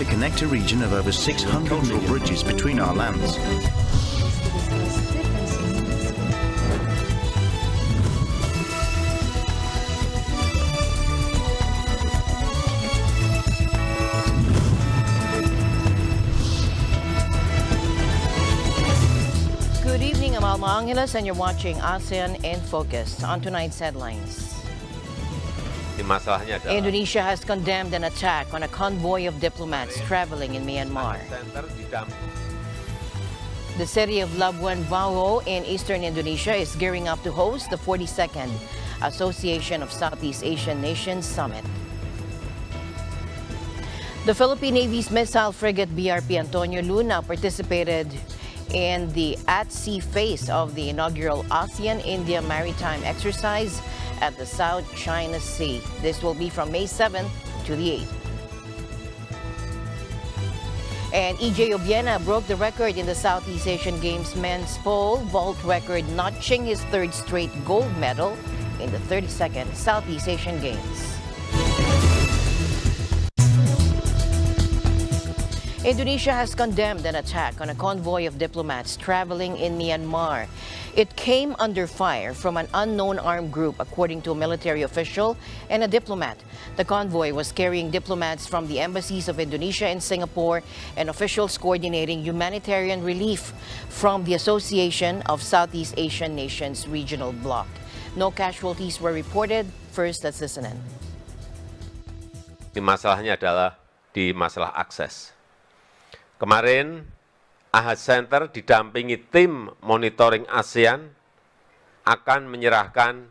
to connect a region of over 600 cultural bridges between our lands. Good evening, I'm Alma Angeles, and you're watching ASEAN in Focus. On tonight's headlines. Indonesia has condemned an attack on a convoy of diplomats traveling in Myanmar. The city of Labuan Bajo in eastern Indonesia is gearing up to host the 42nd Association of Southeast Asian Nations Summit. The Philippine Navy's missile frigate BRP Antonio Luna participated in the at-sea phase of the inaugural ASEAN-India maritime exercise at the South China Sea. This will be from May 7th to the 8th. And EJ Obiena broke the record in the Southeast Asian Games men's pole vault record, notching his third straight gold medal in the 32nd Southeast Asian Games. Indonesia has condemned an attack on a convoy of diplomats traveling in Myanmar. It came under fire from an unknown armed group, according to a military official and a diplomat. The convoy was carrying diplomats from the embassies of Indonesia and Singapore and officials coordinating humanitarian relief from the Association of Southeast Asian Nations Regional Bloc. No casualties were reported. First, let's listen in. Masalahnya adalah di masalah akses. Kemarin, AHAD Center didampingi tim monitoring ASEAN akan menyerahkan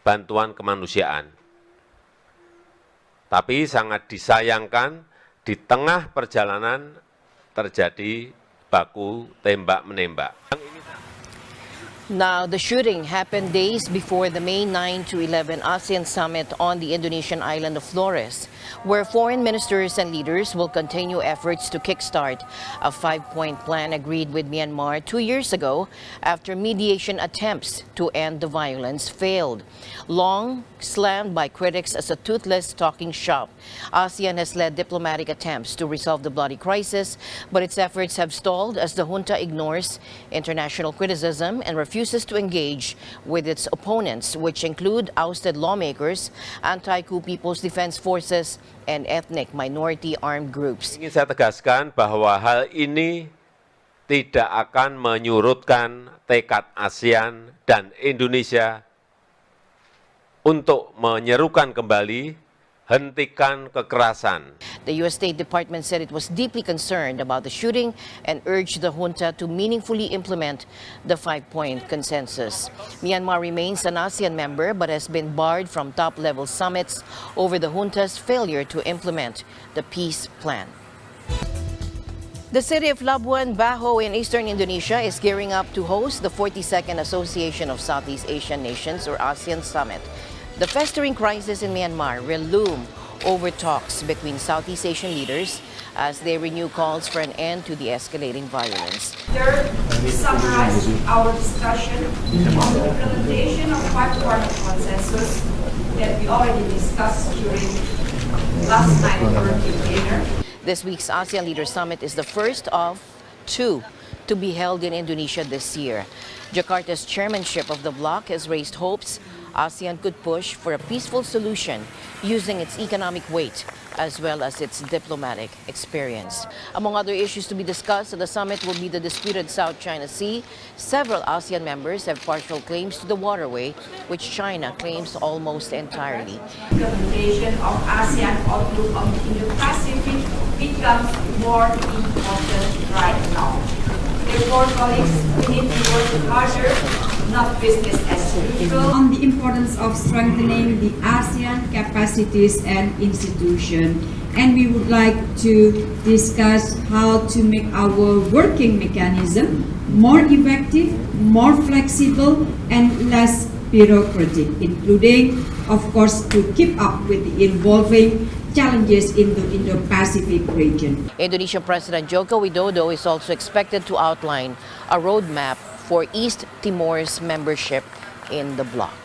bantuan kemanusiaan. Tapi sangat disayangkan di tengah perjalanan terjadi baku tembak-menembak. Now, the shooting happened days before the May 9 to 11 ASEAN Summit on the Indonesian island of Flores, where foreign ministers and leaders will continue efforts to kickstart a 5-point plan agreed with Myanmar 2 years ago after mediation attempts to end the violence failed. Long slammed by critics as a toothless talking shop, ASEAN has led diplomatic attempts to resolve the bloody crisis, but its efforts have stalled as the junta ignores international criticism and refuses to engage with its opponents, which include ousted lawmakers, anti-coup People's Defense Forces, and ethnic minority armed groups. Ingin saya tegaskan bahwa hal ini tidak akan menyurutkan tekad ASEAN dan Indonesia untuk menyerukan kembali hentikan kekerasan. The U.S. State Department said it was deeply concerned about the shooting and urged the junta to meaningfully implement the 5-point consensus. Myanmar remains an ASEAN member but has been barred from top-level summits over the junta's failure to implement the peace plan. The city of Labuan Bajo in eastern Indonesia is gearing up to host the 42nd Association of Southeast Asian Nations, or ASEAN Summit. The festering crisis in Myanmar will loom over talks between Southeast Asian leaders as they renew calls for an end to the escalating violence. Third, we summarize our discussion on the implementation of 5-part consensus that we already discussed during last night's working dinner. This week's ASEAN Leaders Summit is the first of 2 to be held in Indonesia this year. Jakarta's chairmanship of the bloc has raised hopes ASEAN could push for a peaceful solution using its economic weight as well as its diplomatic experience. Among other issues to be discussed at the summit will be the disputed South China Sea. Several ASEAN members have partial claims to the waterway, which China claims almost entirely. Implementation of ASEAN outlook on the Indo-Pacific becomes more important right now. Therefore, colleagues, we need to work harder, not business as usual. On the importance of strengthening the ASEAN capacities and institutions, and we would like to discuss how to make our working mechanism more effective, more flexible, and less bureaucratic, including, of course, to keep up with the evolving challenges in the Indo-Pacific region. Indonesian President Joko Widodo is also expected to outline a roadmap for East Timor's membership in the bloc.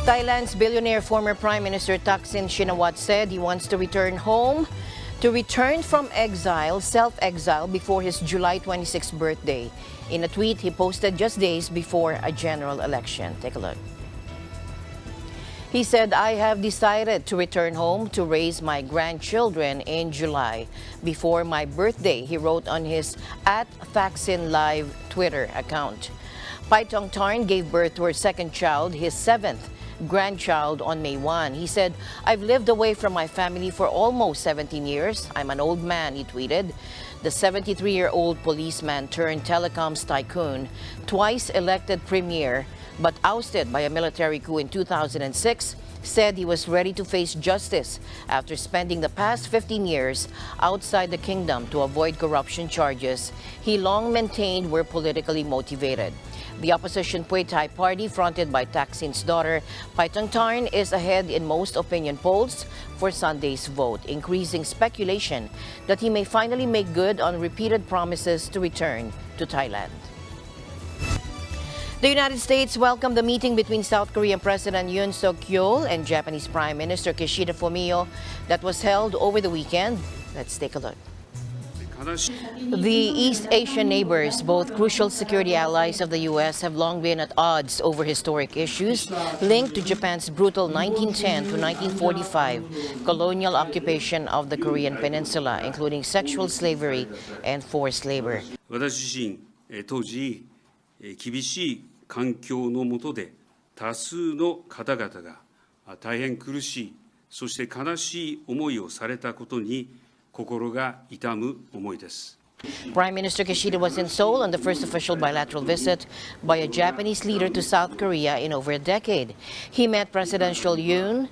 Thailand's billionaire former Prime Minister Thaksin Shinawatra said he wants to return home, to return from exile, self-exile, before his July 26th birthday. In a tweet he posted just days before a general election. Take a look. He said, "I have decided to return home to raise my grandchildren in July before my birthday," he wrote on his @ThaksinLive Twitter account. Paitongtarn gave birth to her second child, his seventh grandchild, on May 1. He said, "I've lived away from my family for almost 17 years. I'm an old man," he tweeted. The 73-year-old policeman turned telecoms tycoon, twice elected premier, but ousted by a military coup in 2006, said he was ready to face justice after spending the past 15 years outside the kingdom to avoid corruption charges he long maintained were politically motivated. The opposition Pheu Thai party, fronted by Thaksin's daughter, Paitongtarn, is ahead in most opinion polls for Sunday's vote, increasing speculation that he may finally make good on repeated promises to return to Thailand. The United States welcomed the meeting between South Korean President Yoon Suk-yeol and Japanese Prime Minister Kishida Fumio that was held over the weekend. Let's take a look. The East Asian neighbors, both crucial security allies of the U.S., have long been at odds over historic issues linked to Japan's brutal 1910 to 1945 colonial occupation of the Korean Peninsula, including sexual slavery and forced labor. 私自身、当時、厳しい環境の下で多数の方々が大変苦しい、そして悲しい思いをされたことに心が痛む思いです。Prime Minister Kishida was in Seoul on the first official bilateral visit by a Japanese leader to South Korea in over a decade. He met President Yoon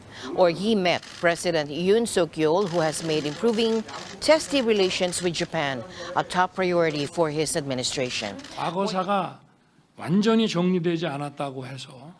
Suk-yeol, who has made improving testy relations with Japan a top priority for his administration. 과거사가 완전히 정리되지 않았다고 해서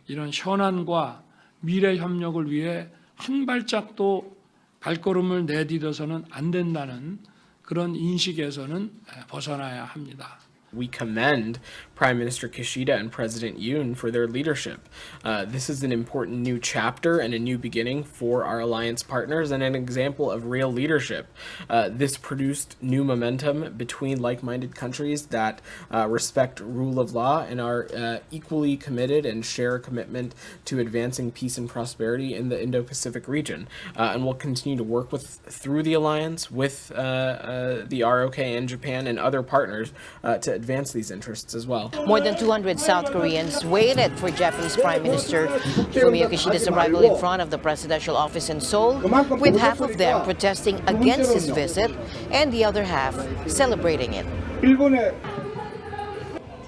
이런 현안과 미래 협력을 위해 한 발짝도 발걸음을 내디뎌서는 안 된다는 그런 인식에서는 벗어나야 합니다. We commend Prime Minister Kishida and President Yoon for their leadership. This is an important new chapter and a new beginning for our alliance partners and an example of real leadership. This produced new momentum between like-minded countries that respect rule of law and are equally committed and share a commitment to advancing peace and prosperity in the Indo-Pacific region. And we'll continue to work through the alliance with the ROK and Japan and other partners to advance these interests as well. More than 200 South Koreans waited for Japanese Prime Minister Fumio Kishida's arrival in front of the presidential office in Seoul, with half of them protesting against his visit and the other half celebrating it.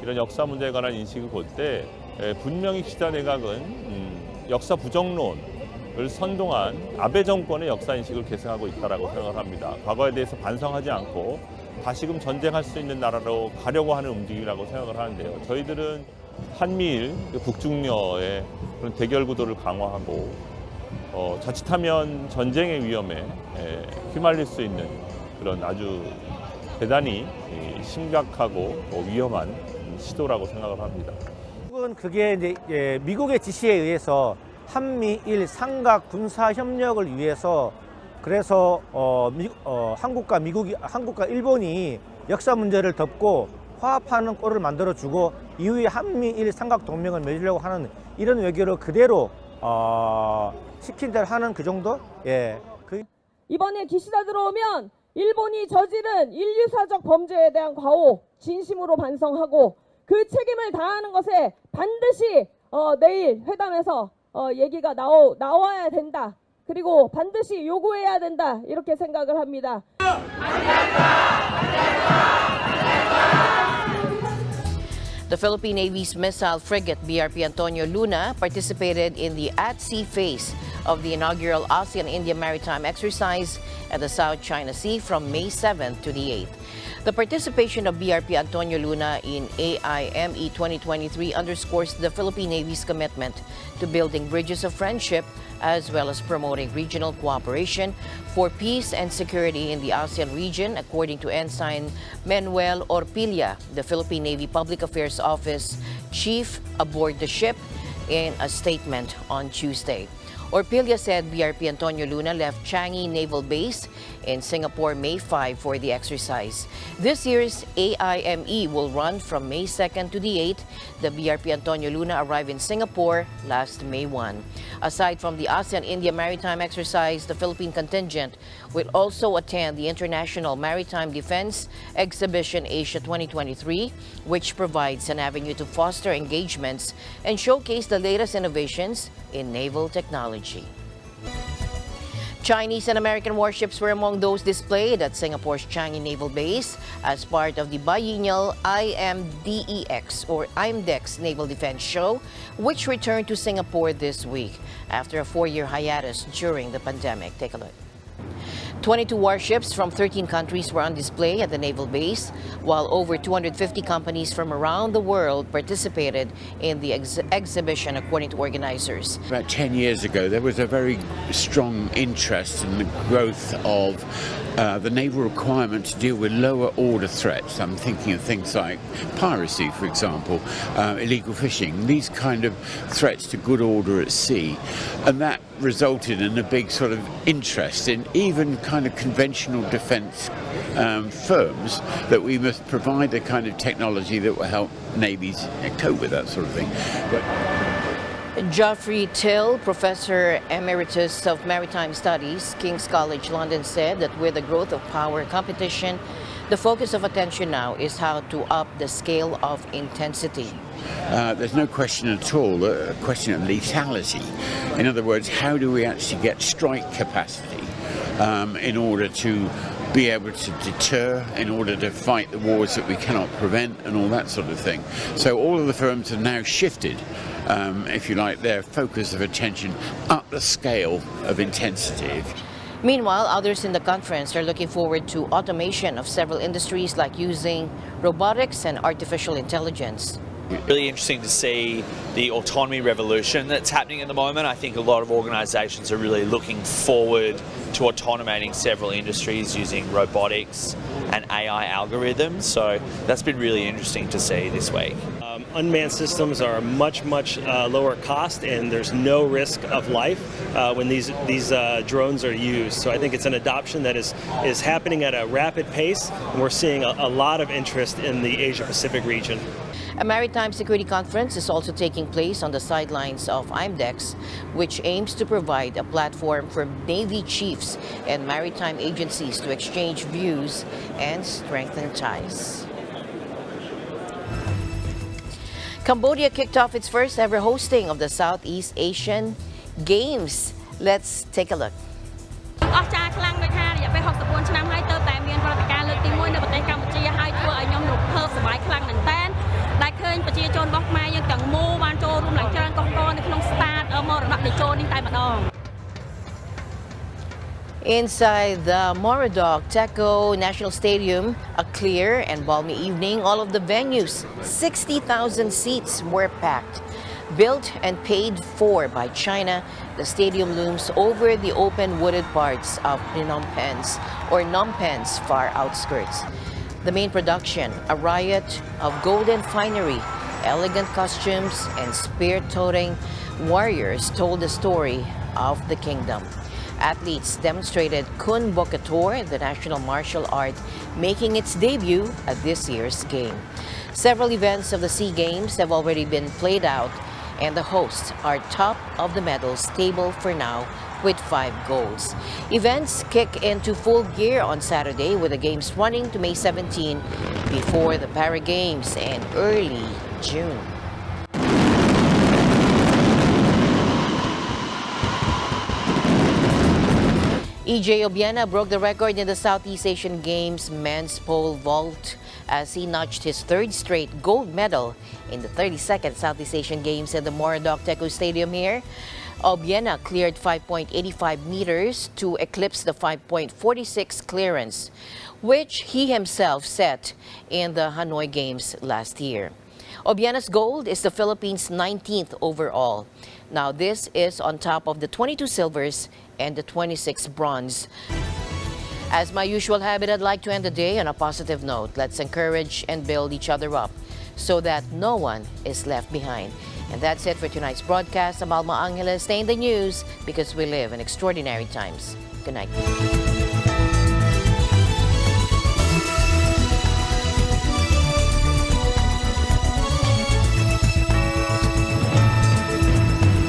이런 역사 문제에 관한 인식을 볼 때 분명히 기시다 내각은 역사 부정론을 선동한 아베 정권의 역사 인식을 계승하고 있다고 생각을 합니다. 과거에 대해서 반성하지 않고 다시금 전쟁할 수 있는 나라로 가려고 하는 움직임이라고 생각을 하는데요. 저희들은 한미일 북중려의 그런 대결 구도를 강화하고 자칫하면 전쟁의 위험에 휘말릴 수 있는 그런 아주 대단히 심각하고 위험한 시도라고 생각을 합니다. 그게 이제 미국의 지시에 의해서 한미일 삼각 군사 협력을 위해서 그래서 한국과 일본이 역사 문제를 덮고 화합하는 꼴을 만들어주고 이후에 한미일 삼각 동맹을 맺으려고 하는 이런 외교를 그대로 시킨 대로 하는 그 정도? 예. 이번에 기시다 들어오면 일본이 저지른 인류사적 범죄에 대한 과오 진심으로 반성하고 그 책임을 다하는 것에 반드시 내일 회담에서 얘기가 나와야 된다. 그리고 반드시 요구해야 된다. 이렇게 생각을 합니다. The Philippine Navy's missile frigate BRP Antonio Luna participated in the at-sea phase of the inaugural ASEAN-India maritime exercise at the South China Sea from May 7th to the 8th. The participation of BRP Antonio Luna in AIME 2023 underscores the Philippine Navy's commitment to building bridges of friendship as well as promoting regional cooperation for peace and security in the ASEAN region, according to Ensign Manuel Orpilla, the Philippine Navy Public Affairs Office Chief aboard the ship. in a statement on Tuesday. Orpilla said BRP Antonio Luna left Changi Naval Base in Singapore May 5 for the exercise. This year's AIME will run from May 2nd to the 8th. The BRP Antonio Luna arrived in Singapore last May 1. Aside from the ASEAN-India Maritime Exercise, the Philippine contingent will also attend the International Maritime Defense Exhibition Asia 2023, which provides an avenue to foster engagements and showcase the latest innovations in naval technology. Chinese and American warships were among those displayed at Singapore's Changi Naval Base as part of the biennial IMDEX or IMDEX Naval Defense Show, which returned to Singapore this week after a 4-year hiatus during the pandemic. Take a look. 22 warships from 13 countries were on display at the naval base, while over 250 companies from around the world participated in the exhibition, according to organizers. About 10 years ago, there was a very strong interest in the growth of the naval requirement to deal with lower order threats. I'm thinking of things like piracy, for example, illegal fishing, these kind of threats to good order at sea. And that resulted in a big sort of interest in even kind of conventional defense firms that we must provide the kind of technology that will help navies cope with that sort of thing. Geoffrey Till, Professor Emeritus of Maritime Studies, King's College London, said that with the growth of power competition, the focus of attention now is how to up the scale of intensity. There's no question at all, a question of lethality. In other words, how do we actually get strike capacity in order to be able to deter, in order to fight the wars that we cannot prevent and all that sort of thing. So all of the firms have now shifted, if you like, their focus of attention up the scale of intensity. Meanwhile, others in the conference are looking forward to automation of several industries, like using robotics and artificial intelligence. Really interesting to see the autonomy revolution that's happening at the moment. I think a lot of organisations are really looking forward to automating several industries using robotics and AI algorithms. So that's been really interesting to see this week. Unmanned systems are much lower cost, and there's no risk of life when these drones are used. So I think it's an adoption that is happening at a rapid pace, and we're seeing a lot of interest in the Asia-Pacific region. A maritime security conference is also taking place on the sidelines of IMDEX, which aims to provide a platform for Navy chiefs and maritime agencies to exchange views and strengthen ties. Cambodia kicked off its first ever hosting of the Southeast Asian Games. Let's take a look. Inside the Moradok Teco National Stadium, a clear and balmy evening, all of the venues, 60,000 seats were packed. Built and paid for by China, the stadium looms over the open wooded parts of Phnom Penh's far outskirts. The main production, a riot of golden finery, elegant costumes, and spear-toting warriors, told the story of the kingdom. Athletes demonstrated Kun Bokator, the national martial art, making its debut at this year's game. Several events of the SEA Games have already been played out, and the hosts are top of the medals table for now with 5 golds. Events kick into full gear on Saturday, with the games running to May 17 before the Para Games in early June. EJ Obiena broke the record in the Southeast Asian Games men's pole vault as he notched his 3rd straight gold medal in the 32nd Southeast Asian Games at the Moradok Teco Stadium here. Obiena cleared 5.85 meters to eclipse the 5.46 clearance, which he himself set in the Hanoi Games last year. Obiena's gold is the Philippines' 19th overall. Now this is on top of the 22 silvers and the 26 bronze. As my usual habit, I'd like to end the day on a positive note. Let's encourage and build each other up so that no one is left behind. And that's it for tonight's broadcast. I'm Alma Angeles. Stay in the news because we live in extraordinary times. Good night.